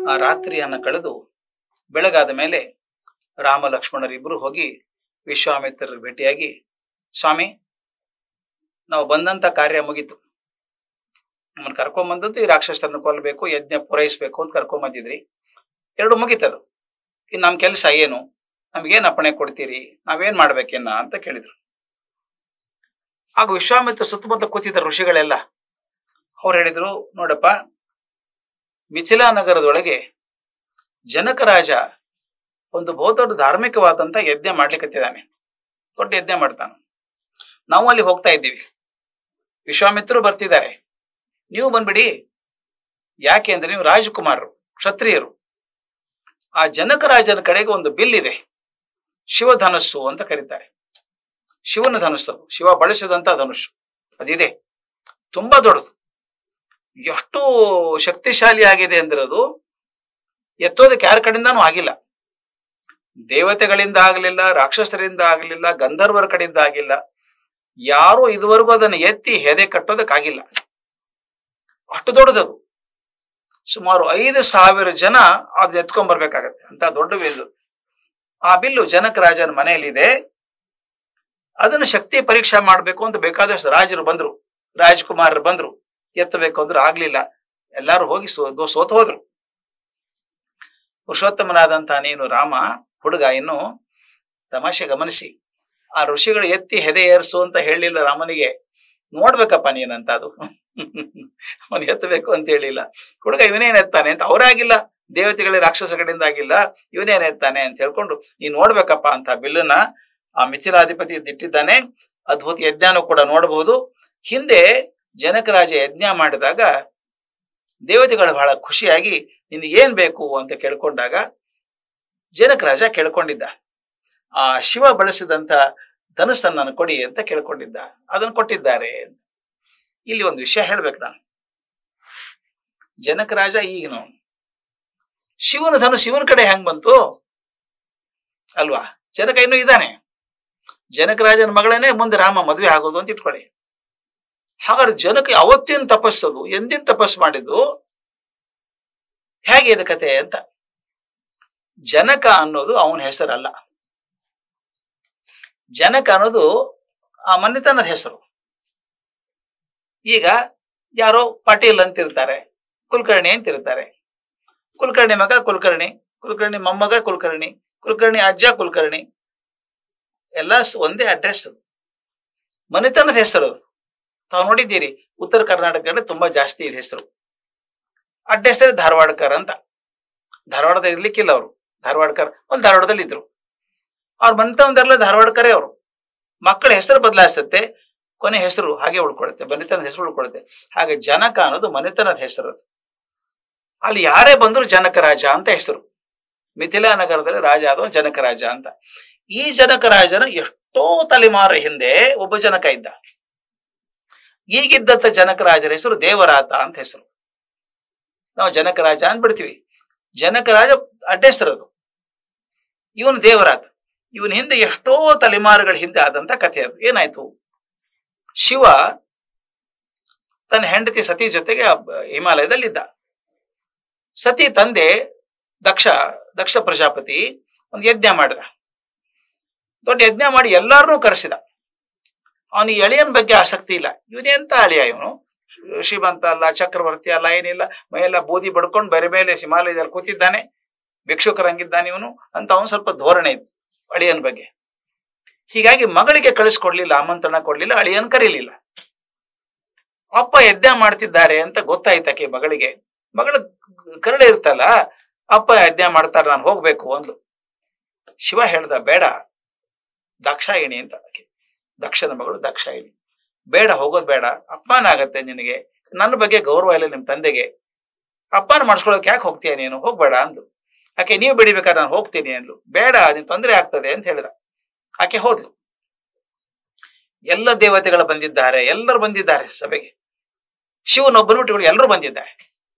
ಆ ರಾತ್ರಿಯನ್ನ ಕಳೆದು ಬೆಳಗಾದ ಮೇಲೆ ರಾಮ ಲಕ್ಷ್ಮಣರಿಬ್ರು ಹೋಗಿ ವಿಶ್ವಾಮಿತ್ರರ ಭೇಟಿಯಾಗಿ, ಸ್ವಾಮಿ, ನಾವು ಬಂದಂತ ಕಾರ್ಯ ಮುಗೀತು. ನಮ್ಮನ್ನು ಕರ್ಕೊಂಬಂದದ್ದು ಈ ರಾಕ್ಷಸರನ್ನು ಕೊಲ್ಲಬೇಕು, ಯಜ್ಞ ಪೂರೈಸ್ಬೇಕು ಅಂತ ಕರ್ಕೊಂಬಂದಿದ್ರಿ. ಎರಡು ಮುಗೀತದು. ಇನ್ನು ನಮ್ ಕೆಲಸ ಏನು? ನಮ್ಗೇನ್ ಅಪ್ಪಣೆ ಕೊಡ್ತೀರಿ? ನಾವೇನ್ ಮಾಡ್ಬೇಕೇನ ಅಂತ ಕೇಳಿದ್ರು. ಆಗ ವಿಶ್ವಾಮಿತ್ರ ಸುತ್ತಮುತ್ತ ಕೂತಿದ್ದ ಋಷಿಗಳೆಲ್ಲ ಅವ್ರು ಹೇಳಿದ್ರು, ನೋಡಪ್ಪ, ಮಿಥಿಲಾ ನಗರದೊಳಗೆ ಜನಕ ರಾಜ ಒಂದು ಬಹುದೊಡ್ಡ ಧಾರ್ಮಿಕವಾದಂತ ಯಜ್ಞ ಮಾಡ್ಲಿಕ್ಕತ್ತಿದ್ದಾನೆ. ದೊಡ್ಡ ಯಜ್ಞ ಮಾಡ್ತಾನೆ. ನಾವು ಅಲ್ಲಿ ಹೋಗ್ತಾ ಇದ್ದೀವಿ. ವಿಶ್ವಾಮಿತ್ರರು ಬರ್ತಿದ್ದಾರೆ. ನೀವು ಬಂದ್ಬಿಡಿ. ಯಾಕೆ ಅಂದ್ರೆ ನೀವು ರಾಜಕುಮಾರರು, ಕ್ಷತ್ರಿಯರು. ಆ ಜನಕ ರಾಜನ ಕಡೆಗೆ ಒಂದು ಬಿಲ್ ಇದೆ, ಶಿವಧನಸ್ಸು ಅಂತ ಕರೀತಾರೆ. ಶಿವನ ಧನುಸ್ಸು, ಶಿವ ಬಳಸಿದಂತ ಧನುಸ್ಸು ಅದಿದೆ. ತುಂಬಾ ದೊಡ್ಡದು. ಎಷ್ಟು ಶಕ್ತಿಶಾಲಿ ಆಗಿದೆ ಅಂದ್ರೆ ಅದು ಎತ್ತೋದಕ್ಕೆ ಯಾರ ಕಡೆಯಿಂದಾನು ಆಗಿಲ್ಲ. ದೇವತೆಗಳಿಂದ ಆಗಲಿಲ್ಲ, ರಾಕ್ಷಸರಿಂದ ಆಗಲಿಲ್ಲ, ಗಂಧರ್ವರ ಕಡೆಯಿಂದ ಆಗಿಲ್ಲ. ಯಾರು ಇದುವರೆಗೂ ಅದನ್ನು ಎತ್ತಿ ಹೆದೆ ಕಟ್ಟೋದಕ್ಕಾಗಿಲ್ಲ. ಅಷ್ಟು ದೊಡ್ಡದದು. ಸುಮಾರು 5,000 ಜನ ಅದನ್ನ ಎತ್ಕೊಂಡ್ ಬರ್ಬೇಕಾಗತ್ತೆ ಅಂತ ದೊಡ್ಡ ಬಿಲ್ಲು. ಆ ಬಿಲ್ಲು ಜನಕ ರಾಜನ ಮನೆಯಲ್ಲಿದೆ. ಅದನ್ನು ಶಕ್ತಿ ಪರೀಕ್ಷೆ ಮಾಡ್ಬೇಕು ಅಂತ ಬೇಕಾದಷ್ಟು ರಾಜರು ಬಂದ್ರು, ರಾಜಕುಮಾರರು ಬಂದ್ರು. ಎತ್ತಬೇಕು ಅಂದ್ರೆ ಆಗ್ಲಿಲ್ಲ. ಎಲ್ಲಾರು ಹೋಗಿ ಸೋತು ಹೋದ್ರು. ಪುರುಷೋತ್ತಮನಾದಂತ ನೀನು ರಾಮ ಹುಡುಗ ಇನ್ನು ತಮಾಷೆ ಗಮನಿಸಿ, ಆ ಋಷಿಗಳು ಎತ್ತಿ ಹೆದೆ ಏರ್ಸು ಅಂತ ಹೇಳಿಲ್ಲ ರಾಮನಿಗೆ. ನೋಡ್ಬೇಕಪ್ಪ ನೀನಂತ ಅದು ಅವನು ಎತ್ತಬೇಕು ಅಂತ ಹೇಳಿಲ್ಲ. ಹುಡುಗ ಇವನೇನ್ ಎತ್ತಾನೆ ಅಂತ ಅವರಾಗಿಲ್ಲ, ದೇವತೆಗಳ ರಾಕ್ಷಸ ಕಡೆಯಿಂದ ಆಗಿಲ್ಲ, ಇವನೇನ್ ಎತ್ತಾನೆ ಅಂತ ಹೇಳ್ಕೊಂಡು ನೀನ್ ನೋಡ್ಬೇಕಪ್ಪ ಅಂತ ಬಿಲ್ಲನ್ನ ಆ ಮಿಥಿಲಾಧಿಪತಿ ಇಟ್ಟಿದ್ದಾನೆ. ಅದ್ಭುತ ಯಜ್ಞಾನು ಕೂಡ ನೋಡಬಹುದು. ಹಿಂದೆ ಜನಕ ರಾಜ ಯಜ್ಞ ಮಾಡಿದಾಗ ದೇವತೆಗಳು ಬಹಳ ಖುಷಿಯಾಗಿ ನಿನ್ ಏನ್ ಬೇಕು ಅಂತ ಕೇಳ್ಕೊಂಡಾಗ ಜನಕ ರಾಜ ಕೇಳ್ಕೊಂಡಿದ್ದ, ಆ ಶಿವ ಬಳಸಿದಂತ ಧನುಸ್ಸನ್ನ ಕೊಡಿ ಅಂತ ಕೇಳ್ಕೊಂಡಿದ್ದ. ಅದನ್ನು ಕೊಟ್ಟಿದ್ದಾರೆ. ಇಲ್ಲಿ ಒಂದು ವಿಷಯ ಹೇಳ್ಬೇಕು ನಾನು. ಜನಕ ರಾಜ ಈಗನು ಶಿವನ ಧನುಸ್ಸು ಶಿವನ ಕಡೆ ಹೆಂಗ್ ಬಂತು ಅಲ್ವಾ? ಜನಕ ಇನ್ನೂ ಇದ್ದಾನೆ. ಜನಕ ರಾಜನ ಮಗಳನ್ನೇ ಮುಂದೆ ರಾಮ ಮದ್ವೆ ಆಗೋದು ಅಂತ ಇಟ್ಕೊಳ್ಳಿ. ಹಾಗಾದ್ರೆ ಜನಕ ಅವತ್ತಿನ ತಪಸ್ಸದು ಎಂದಿನ ತಪಸ್ಸು ಮಾಡಿದ್ದು ಹೇಗೆ ಇದು ಕತೆ ಅಂತ. ಜನಕ ಅನ್ನೋದು ಅವನ ಹೆಸರಲ್ಲ. ಜನಕ ಅನ್ನೋದು ಆ ಮನೆತನದ ಹೆಸರು. ಈಗ ಯಾರೋ ಪಾಟೀಲ್ ಅಂತಿರ್ತಾರೆ, ಕುಲಕರ್ಣಿ ಅಂತಿರ್ತಾರೆ. ಕುಲಕರ್ಣಿ ಮಗ ಕುಲಕರ್ಣಿ, ಕುಲಕರ್ಣಿ ಮೊಮ್ಮಗ ಕುಲಕರ್ಣಿ, ಕುಲಕರ್ಣಿ ಅಜ್ಜ ಕುಲಕರ್ಣಿ. ಎಲ್ಲ ಒಂದೇ ಅಡ್ರೆಸ್. ಮನೆತನದ ಹೆಸರು. ತಾವು ನೋಡಿದ್ದೀರಿ, ಉತ್ತರ ಕರ್ನಾಟಕದಲ್ಲಿ ತುಂಬಾ ಜಾಸ್ತಿ ಇದೆ ಹೆಸರು. ಅಡ್ಡ ಹೆಸರು ಧಾರವಾಡಕರ್ ಅಂತ. ಧಾರವಾಡದ ಇರ್ಲಿಕ್ಕಿಲ್ಲ ಅವರು. ಧಾರವಾಡಕರ್ ಒಂದು ಧಾರವಾಡದಲ್ಲಿ ಇದ್ರು. ಅವ್ರ ಮನೆತನದೆಲ್ಲ ಧಾರವಾಡಕರೇ ಅವರು. ಮಕ್ಕಳ ಹೆಸರು ಬದಲಾಯಿಸುತ್ತೆ, ಕೊನೆ ಹೆಸರು ಹಾಗೆ ಉಳ್ಕೊಳುತ್ತೆ, ಮನೆತನದ ಹೆಸರು ಉಳ್ಕೊಳುತ್ತೆ. ಹಾಗೆ ಜನಕ ಅನ್ನೋದು ಮನೆತನದ ಹೆಸರು. ಅದು ಅಲ್ಲಿ ಯಾರೇ ಬಂದ್ರು ಜನಕ ರಾಜ ಅಂತ ಹೆಸರು. ಮಿಥಿಲಾ ನಗರದಲ್ಲಿ ರಾಜ ಆದವ ಜನಕ ರಾಜ ಅಂತ. ಈ ಜನಕ ರಾಜನ ಎಷ್ಟೋ ತಲೆಮಾರ ಹಿಂದೆ ಒಬ್ಬ ಜನಕ ಇದ್ದ. ಈಗಿದ್ದಂತ ಜನಕ ರಾಜರ ಹೆಸರು ದೇವರಾತ ಅಂತ ಹೆಸರು. ನಾವು ಜನಕ ರಾಜ ಅಂತ ಬಿಡ್ತೀವಿ. ಜನಕ ರಾಜ ಅಡ್ಡ ಹೆಸರದು. ಇವನು ದೇವರಾತ. ಇವನ ಹಿಂದೆ ಎಷ್ಟೋ ತಲೆಮಾರುಗಳ ಹಿಂದೆ ಆದಂತ ಕಥೆ ಅದು. ಏನಾಯ್ತು? ಶಿವ ತನ್ನ ಹೆಂಡತಿ ಸತಿ ಜೊತೆಗೆ ಹಿಮಾಲಯದಲ್ಲಿದ್ದ. ಸತಿ ತಂದೆ ದಕ್ಷ ಪ್ರಜಾಪತಿ ಒಂದು ಯಜ್ಞ ಮಾಡಿದ. ದೊಡ್ಡ ಯಜ್ಞ ಮಾಡಿ ಎಲ್ಲಾರನ್ನೂ ಕರೆಸಿದ. ಅವನಿಗೆ ಎಳೆಯನ ಬಗ್ಗೆ ಆಸಕ್ತಿ ಇಲ್ಲ. ಇವನೆಂತ ಅಳಿಯ, ಇವನು ಶ್ರೀಮಂತ ಅಲ್ಲ, ಚಕ್ರವರ್ತಿ ಅಲ್ಲ, ಏನಿಲ್ಲ. ಮೈಯೆಲ್ಲ ಬೂದಿ ಬಡ್ಕೊಂಡು ಬೇರೆ ಮೇಲೆ ಹಿಮಾಲಯದಲ್ಲಿ ಕೂತಿದ್ದಾನೆ, ಭಿಕ್ಷುಕರಂಗಿದ್ದಾನೆ ಇವನು ಅಂತ ಅವನು ಸ್ವಲ್ಪ ಧೋರಣೆ ಇತ್ತು ಅಳಿಯನ ಬಗ್ಗೆ. ಹೀಗಾಗಿ ಮಗಳಿಗೆ ಕಳಿಸ್ಕೊಡ್ಲಿಲ್ಲ, ಆಮಂತ್ರಣ ಕೊಡ್ಲಿಲ್ಲ, ಅಳಿಯನ್ ಕರೀಲಿಲ್ಲ. ಅಪ್ಪ ಯಜ್ಞ ಮಾಡ್ತಿದ್ದಾರೆ ಅಂತ ಗೊತ್ತಾಯ್ತಕ್ಕೆ ಮಗಳಿಗೆ. ಮಗಳ ಕರಳೆ ಇರ್ತಲ್ಲ, ಅಪ್ಪ ಯಜ್ಞ ಮಾಡ್ತಾರ, ನಾನು ಹೋಗ್ಬೇಕು ಅಂದ್ಲು. ಶಿವ ಹೇಳ್ದ, ಬೇಡ, ದಾಕ್ಷಾಯಿಣಿ ಅಂತ ದಕ್ಷನ ಮಗಳು ದಾಕ್ಷಾಯಿಣಿ. ಬೇಡ, ಹೋಗೋದ್ ಬೇಡ, ಅಪಮಾನ ಆಗತ್ತೆ ನಿನಗೆ, ನನ್ನ ಬಗ್ಗೆ ಗೌರವ ಇಲ್ಲ ನಿಮ್ ತಂದೆಗೆ, ಅಪ್ಪನ ಮಾಡಿಸ್ಕೊಳಕ್ ಯಾಕೆ ಹೋಗ್ತೀಯ ನೀನು, ಹೋಗ್ಬೇಡ ಅಂದ್ಲು. ಆಕೆ ನೀವು ಬಿಡಿಬೇಕಾದ್ರೆ ನಾನು ಹೋಗ್ತೀನಿ ಅಂದ್ಲು. ಬೇಡ, ನಿನ್ ತೊಂದರೆ ಆಗ್ತದೆ ಅಂತ ಹೇಳಿದ. ಆಕೆ ಹೋದ್ಲು. ಎಲ್ಲ ದೇವತೆಗಳು ಬಂದಿದ್ದಾರೆ, ಎಲ್ಲರೂ ಬಂದಿದ್ದಾರೆ ಸಭೆಗೆ. ಶಿವನೊಬ್ಬನು ಬಿಟ್ಟು ಎಲ್ಲರೂ ಬಂದಿದ್ದಾರೆ.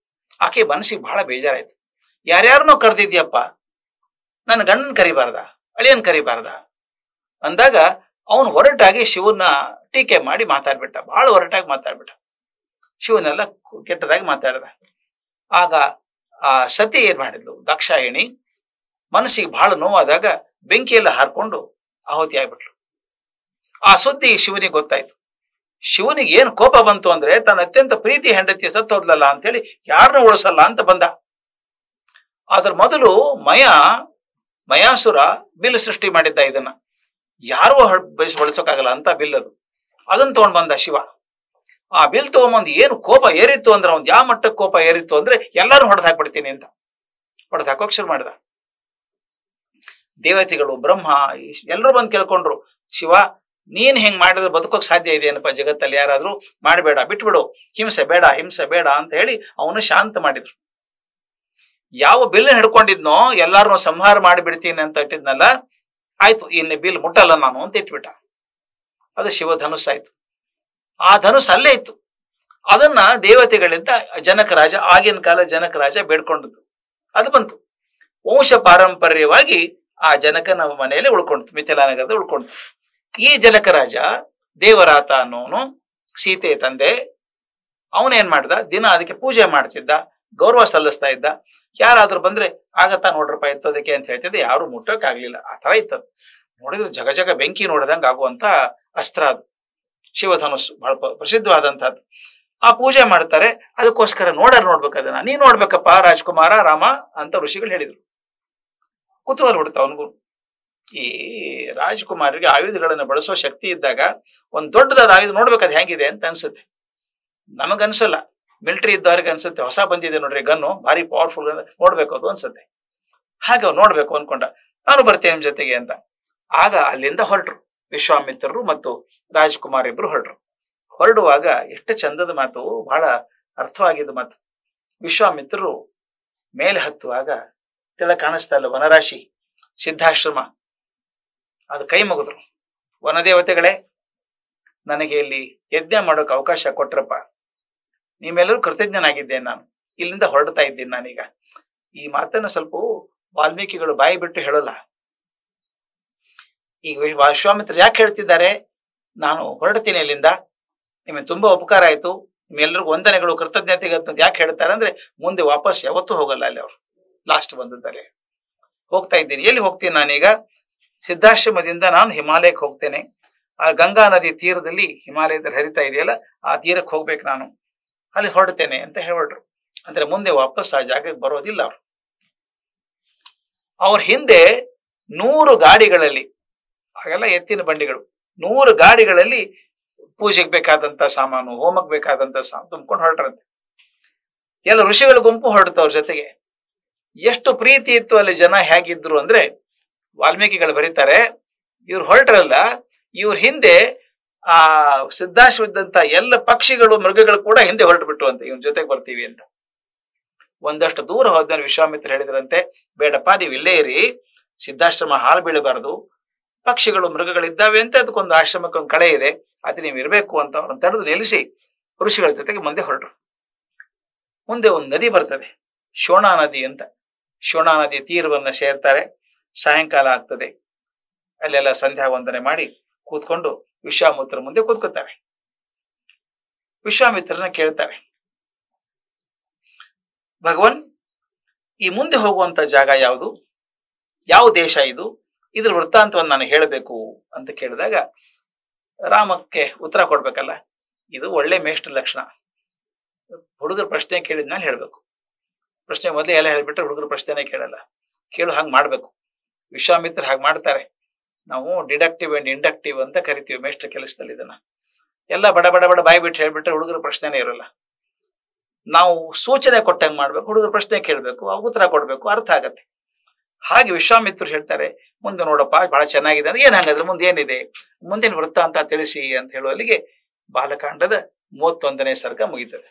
ಆಕೆ ಮನಸ್ಸಿಗೆ ಬಹಳ ಬೇಜಾರಾಯ್ತು. ಯಾರ್ಯಾರನ್ನೋ ಕರೆದಿದ್ಯಪ್ಪ, ನನ್ನ ಗಂಡನ್ ಕರಿಬಾರ್ದ, ಅಳಿಯನ್ ಕರಿಬಾರ್ದ ಅಂದಾಗ ಅವನು ಹೊರಟಾಗಿ ಶಿವನ ಟೀಕೆ ಮಾಡಿ ಮಾತಾಡ್ಬಿಟ್ಟ. ಬಹಳ ಹೊರಟಾಗಿ ಮಾತಾಡ್ಬಿಟ್ಟ. ಶಿವನೆಲ್ಲ ಕೆಟ್ಟದಾಗಿ ಮಾತಾಡ್ದ. ಆಗ ಆ ಸತಿ ಏನ್ ಮಾಡಿದ್ಲು, ದಾಕ್ಷಾಯಿಣಿ ಮನಸ್ಸಿಗೆ ಬಹಳ ನೋವಾದಾಗ ಬೆಂಕಿಯೆಲ್ಲ ಹಾರ್ಕೊಂಡು ಆಹುತಿ ಆಗ್ಬಿಟ್ಲು. ಆ ಸುದ್ದಿ ಶಿವನಿಗೆ ಗೊತ್ತಾಯ್ತು. ಶಿವನಿಗೆ ಏನ್ ಕೋಪ ಬಂತು ಅಂದ್ರೆ, ತನ್ನ ಅತ್ಯಂತ ಪ್ರೀತಿ ಹೆಂಡತಿ ಸತ್ತೋದ್ಲಲ್ಲ ಅಂತೇಳಿ ಯಾರನ್ನೂ ಉಳಿಸಲ್ಲ ಅಂತ ಬಂದ. ಅದ್ರ ಮೊದಲು ಮಯಾಸುರ ಬಿಲ್ ಸೃಷ್ಟಿ ಮಾಡಿದ್ದ. ಇದನ್ನ ಯಾರೂ ಬಳಸೋಕಾಗಲ್ಲ ಅಂತ ಬಿಲ್ ಅದು. ಅದನ್ನ ತಗೊಂಡ್ ಬಂದ ಶಿವ. ಆ ಬಿಲ್ ತಗೊಂಬಂದು ಏನು ಕೋಪ ಏರಿತ್ತು ಅಂದ್ರೆ, ಒಂದ್ ಯಾವ ಮಟ್ಟಕ್ಕೆ ಕೋಪ ಏರಿತ್ತು ಅಂದ್ರೆ, ಎಲ್ಲರೂ ಹೊಡೆದು ಹಾಕ್ಬಿಡ್ತೀನಿ ಅಂತ ಹೊಡೆದು ಹಾಕೋಕ್ ಶುರು ಮಾಡಿದ. ದೇವತೆಗಳು, ಬ್ರಹ್ಮ ಎಲ್ಲರೂ ಬಂದು ಕೇಳ್ಕೊಂಡ್ರು, ಶಿವ ನೀನ್ ಹೆಂಗ್ ಮಾಡಿದ್ರೆ ಬದುಕೋಕ್ ಸಾಧ್ಯ ಇದೆಯೇನಪ್ಪ ಜಗತ್ತಲ್ಲಿ, ಯಾರಾದ್ರೂ ಮಾಡಬೇಡ, ಬಿಟ್ಬಿಡು, ಹಿಂಸೆ ಬೇಡ ಅಂತ ಹೇಳಿ ಅವನು ಶಾಂತ ಮಾಡಿದ್ರು. ಯಾವ ಬಿಲ್ ಹಿಡ್ಕೊಂಡಿದ್ನೋ ಎಲ್ಲಾರನ್ನೂ ಸಂಹಾರ ಮಾಡಿಬಿಡ್ತೀನಿ ಅಂತ ಇಟ್ಟಿದ್ನಲ್ಲ, ಆಯ್ತು ಇನ್ನು ಬಿಲ್ ಮುಟ್ಟಲ್ಲ ನಾನು ಅಂತ ಇಟ್ಬಿಟ್ಟ. ಅದು ಶಿವ ಧನುಸ್ ಆಯ್ತು. ಆ ಧನುಸ್ ಅಲ್ಲೇ ಇತ್ತು. ಅದನ್ನ ದೇವತೆಗಳಿಂದ ಜನಕರಾಜ, ಆಗಿನ ಕಾಲ ಜನಕರಾಜ ಬೇಡ್ಕೊಂಡದ್ದು. ಅದು ಬಂತು. ವಂಶ ಪಾರಂಪರ್ಯವಾಗಿ ಆ ಜನಕನ ಮನೆಯಲ್ಲಿ ಉಳ್ಕೊಂಡ್ತು, ಮಿಥಿಲಾನಗರದ ಉಳ್ಕೊಂಡ್ತು. ಈ ಜನಕರಾಜ ದೇವರಾತ ಅನ್ನೋನು ಸೀತೆ ತಂದೆ. ಅವನೇನ್ ಮಾಡ್ದ, ದಿನ ಅದಕ್ಕೆ ಪೂಜೆ ಮಾಡ್ತಿದ್ದ, ಗೌರವ ಸಲ್ಲಿಸ್ತಾ ಇದ್ದ. ಯಾರಾದ್ರೂ ಬಂದ್ರೆ ಆಗತ್ತಾ ನೋಡ್ರಪ್ಪ ಎತ್ತೋದಕ್ಕೆ ಅಂತ ಹೇಳ್ತಿದ್ದೆ, ಯಾರು ಮುಟ್ಟೋಕ್ ಆಗ್ಲಿಲ್ಲ. ಆ ತರ ಇತ್ತದ. ನೋಡಿದ್ರೆ ಜಗ ಬೆಂಕಿ ನೋಡಿದಂಗ ಆಗುವಂತ ಅಸ್ತ್ರ ಅದು. ಶಿವಧನುಸ್ಸು ಬಹಳ ಪ್ರಸಿದ್ಧವಾದಂತಹದ್ದು. ಆ ಪೂಜೆ ಮಾಡ್ತಾರೆ. ಅದಕ್ಕೋಸ್ಕರ ನೋಡ್ಬೇಕು ಅದನ್ನ. ನೀ ನೋಡ್ಬೇಕಪ್ಪ ರಾಜ್ಕುಮಾರ ರಾಮ ಅಂತ ಋಷಿಗಳು ಹೇಳಿದ್ರು. ಕುತೂಹಲ ಹುಡ್ತಾವ ಅವನಿಗೂ. ಈ ರಾಜ್ಕುಮಾರಿಗೆ ಆಯುಧಗಳನ್ನು ಬಳಸೋ ಶಕ್ತಿ ಇದ್ದಾಗ ಒಂದ್ ದೊಡ್ಡದಾದ ಆಯುಧ ನೋಡ್ಬೇಕದ್ ಹೆಂಗಿದೆ ಅಂತ ಅನ್ಸುತ್ತೆ. ನಮಗನ್ಸಲ್ಲ, ಮಿಲಿಟರಿ ಇದ್ದವ್ರಿಗೆ ಅನ್ಸುತ್ತೆ, ಹೊಸ ಬಂದಿದೆ ನೋಡ್ರಿ ಗನ್ನು, ಭಾರಿ ಪವರ್ಫುಲ್, ನೋಡ್ಬೇಕು ಅದು ಅನ್ಸುತ್ತೆ. ಹಾಗೆ ನೋಡ್ಬೇಕು ಅನ್ಕೊಂಡ, ನಾನು ಬರ್ತೇನೆ ನಿಮ್ ಜೊತೆಗೆ ಅಂತ. ಆಗ ಅಲ್ಲಿಂದ ಹೊರಟ್ರು ವಿಶ್ವಾಮಿತ್ರರು ಮತ್ತು ರಾಜ್ಕುಮಾರ್ ಇಬ್ರು ಹೊರಡುವಾಗ ಎಷ್ಟು ಚಂದದ ಮಾತು, ಬಹಳ ಅರ್ಥವಾಗಿದ್ದ ಮಾತು. ವಿಶ್ವಾಮಿತ್ರರು ಮೇಲೆ ಹತ್ತುವಾಗ ತೆಳ ಕಾಣಿಸ್ತಾ ಇಲ್ಲ ವನರಾಶಿ, ಸಿದ್ಧಾಶ್ರಮ. ಅದು ಕೈ ಮುಗಿದ್ರು, ವನದೇವತೆಗಳೇ ನನಗೆ ಇಲ್ಲಿ ಯಜ್ಞ ಮಾಡೋಕೆ ಅವಕಾಶ ಕೊಟ್ರಪ್ಪ, ನಿಮ್ಮೆಲ್ಲರೂ ಕೃತಜ್ಞನಾಗಿದ್ದೇನೆ. ನಾನು ಇಲ್ಲಿಂದ ಹೊರಡ್ತಾ ಇದ್ದೀನಿ ನಾನೀಗ. ಈ ಮಾತನ್ನು ಸ್ವಲ್ಪ ವಾಲ್ಮೀಕಿಗಳು ಬಾಯಿ ಬಿಟ್ಟು ಹೇಳಲ್ಲ. ಈಗ ವಿಶ್ವಾಮಿತ್ರ ಯಾಕೆ ಹೇಳ್ತಿದ್ದಾರೆ, ನಾನು ಹೊರಡ್ತೀನಿ ಇಲ್ಲಿಂದ, ನಿಮಗೆ ತುಂಬಾ ಉಪಕಾರ ಆಯ್ತು, ನಿಮ್ಮೆಲ್ಲರಿಗೂ ವಂದನೆಗಳು, ಕೃತಜ್ಞತೆಗೆ ಯಾಕೆ ಹೇಳ್ತಾರೆ ಅಂದ್ರೆ, ಮುಂದೆ ವಾಪಸ್ ಯಾವತ್ತೂ ಹೋಗಲ್ಲ ಅಲ್ಲಿ ಅವ್ರು. ಲಾಸ್ಟ್ ಬಂದದ್ದಲ್ಲೇ ಹೋಗ್ತಾ ಇದ್ದೀನಿ. ಎಲ್ಲಿ ಹೋಗ್ತೀನಿ ನಾನೀಗ, ಸಿದ್ಧಾಶ್ರಮದಿಂದ ನಾನು ಹಿಮಾಲಯಕ್ಕೆ ಹೋಗ್ತೇನೆ. ಆ ಗಂಗಾ ನದಿ ತೀರದಲ್ಲಿ ಹಿಮಾಲಯದಲ್ಲಿ ಹರಿತಾ ಇದೆಯಲ್ಲ, ಆ ತೀರಕ್ಕೆ ಹೋಗ್ಬೇಕು ನಾನು, ಅಲ್ಲಿ ಹೊರಡ್ತೇನೆ ಅಂತ ಹೇಳ್ಬಿಟ್ರು. ಅಂದ್ರೆ ಮುಂದೆ ವಾಪಸ್ ಆ ಜಾಗಕ್ಕೆ ಬರೋದಿಲ್ಲ ಅವ್ರು. ಅವ್ರ ಹಿಂದೆ 100 ಗಾಡಿಗಳಲ್ಲಿ, ಹಾಗೆಲ್ಲ ಎತ್ತಿನ ಬಂಡಿಗಳು, 100 ಗಾಡಿಗಳಲ್ಲಿ ಪೂಜೆಗೆ ಬೇಕಾದಂತ ಸಾಮಾನು, ಹೋಮಕ್ಕೆ ಬೇಕಾದಂತ ಸಾಮಾನು ತುಂಬ್ಕೊಂಡು ಹೊರಟ್ರಂತೆ. ಎಲ್ಲ ಋಷಿಗಳ ಗುಂಪು ಹೊರಡ್ತು ಅವ್ರ ಜೊತೆಗೆ. ಎಷ್ಟು ಪ್ರೀತಿ ಇತ್ತು ಅಲ್ಲಿ, ಜನ ಹೇಗಿದ್ರು ಅಂದ್ರೆ, ವಾಲ್ಮೀಕಿಗಳು ಬರೀತಾರೆ, ಇವ್ರು ಹೊರಟ್ರಲ್ಲ, ಇವ್ರ ಹಿಂದೆ ಆ ಸಿದ್ಧಾಶ್ವದಂತ ಎಲ್ಲ ಪಕ್ಷಿಗಳು ಮೃಗಗಳು ಕೂಡ ಹಿಂದೆ ಹೊರಟು ಬಿಟ್ಟು ಅಂತ, ಇವನ್ ಜೊತೆಗೆ ಬರ್ತೀವಿ ಅಂತ. ಒಂದಷ್ಟು ದೂರ ಹೋದ ವಿಶ್ವಾಮಿತ್ರ ಹೇಳಿದ್ರಂತೆ, ಬೇಡಪ್ಪ ನೀವು ಇಲ್ಲೇ ಇರಿ, ಸಿದ್ಧಾಶ್ರಮ ಹಾಳು ಬೀಳಬಾರದು, ಪಕ್ಷಿಗಳು ಮೃಗಗಳಿದ್ದಾವೆ ಅಂತ, ಅದಕ್ಕೊಂದು ಆಶ್ರಮಕ್ಕೆ ಒಂದು ಕಳೆ ಇದೆ, ಅದು ನೀವು ಇರಬೇಕು ಅಂತ ಅವ್ರನ್ನ ತಡೆದು ನಿಲ್ಲಿಸಿ ಋಷಿಗಳ ಜೊತೆಗೆ ಮುಂದೆ ಹೊರಟರು. ಮುಂದೆ ಒಂದು ನದಿ ಬರ್ತದೆ, ಶೋಣಾ ನದಿ ಅಂತ. ಶೋಣಾ ನದಿ ತೀರವನ್ನ ಸೇರ್ತಾರೆ. ಸಾಯಂಕಾಲ ಆಗ್ತದೆ. ಅಲ್ಲೆಲ್ಲ ಸಂಧ್ಯಾ ವಂದನೆ ಮಾಡಿ ಕೂತ್ಕೊಂಡು ವಿಶ್ವಾಮಿತ್ರ ಮುಂದೆ ಕೂತ್ಕೋತಾರೆ. ವಿಶ್ವಾಮಿತ್ರನ ಕೇಳ್ತಾರೆ, ಭಗವನ್, ಈ ಮುಂದೆ ಹೋಗುವಂತ ಜಾಗ ಯಾವುದು, ಯಾವ ದೇಶ ಇದು, ಇದ್ರ ವೃತ್ತಾಂತವನ್ನು ನಾನು ಹೇಳಬೇಕು ಅಂತ ಕೇಳಿದಾಗ ರಾಮಕ್ಕೆ ಉತ್ತರ ಕೊಡ್ಬೇಕಲ್ಲ. ಇದು ಒಳ್ಳೆ ಮೇಷ್ಟ್ರ ಲಕ್ಷಣ. ಹುಡುಗರ ಪ್ರಶ್ನೆ ಕೇಳಿದ್ಮೇಲೆ ಹೇಳ್ಬೇಕು. ಪ್ರಶ್ನೆ ಮೊದಲೇ ಎಲ್ಲ ಹೇಳ್ಬಿಟ್ರೆ ಹುಡುಗರ ಪ್ರಶ್ನೆನೇ ಕೇಳಲ್ಲ. ಕೇಳು ಹಂಗ್ ಮಾಡ್ಬೇಕು. ವಿಶ್ವಾಮಿತ್ರ ಹಾಗೆ ಮಾಡ್ತಾರೆ. ನಾವು ಡಿಡಕ್ಟಿವ್ ಅಂಡ್ ಇಂಡಕ್ಟಿವ್ ಅಂತ ಕರಿತೀವಿ ಮೇಷ್ಟ್ರ ಕೆಲಸದಲ್ಲಿ. ಇದನ್ನ ಎಲ್ಲ ಬಡ ಬಡ ಬಡ ಬಾಯಿ ಬಿಟ್ಟು ಹೇಳ್ಬಿಟ್ರೆ ಹುಡುಗರ ಪ್ರಶ್ನೆನೇ ಇರಲ್ಲ. ನಾವು ಸೂಚನೆ ಕೊಟ್ಟಂಗೆ ಮಾಡ್ಬೇಕು, ಹುಡುಗರ ಪ್ರಶ್ನೆ ಕೇಳ್ಬೇಕು, ಉತ್ತರ ಕೊಡ್ಬೇಕು, ಅರ್ಥ ಆಗತ್ತೆ. ಹಾಗೆ ವಿಶ್ವಾಮಿತ್ರರು ಹೇಳ್ತಾರೆ, ಮುಂದೆ ನೋಡಪ್ಪ ಬಹಳ ಚೆನ್ನಾಗಿದೆ ಅಂದ್ರೆ, ಏನ್ ಹಂಗಾದ್ರೆ ಮುಂದೆ ಏನಿದೆ, ಮುಂದಿನ ವೃತ್ತ ಅಂತ ತಿಳಿಸಿ ಅಂತ ಹೇಳುವಲ್ಲಿಗೆ ಬಾಲಕಾಂಡದ 31ನೇ ಸರ್ಗ ಮುಗಿತದೆ.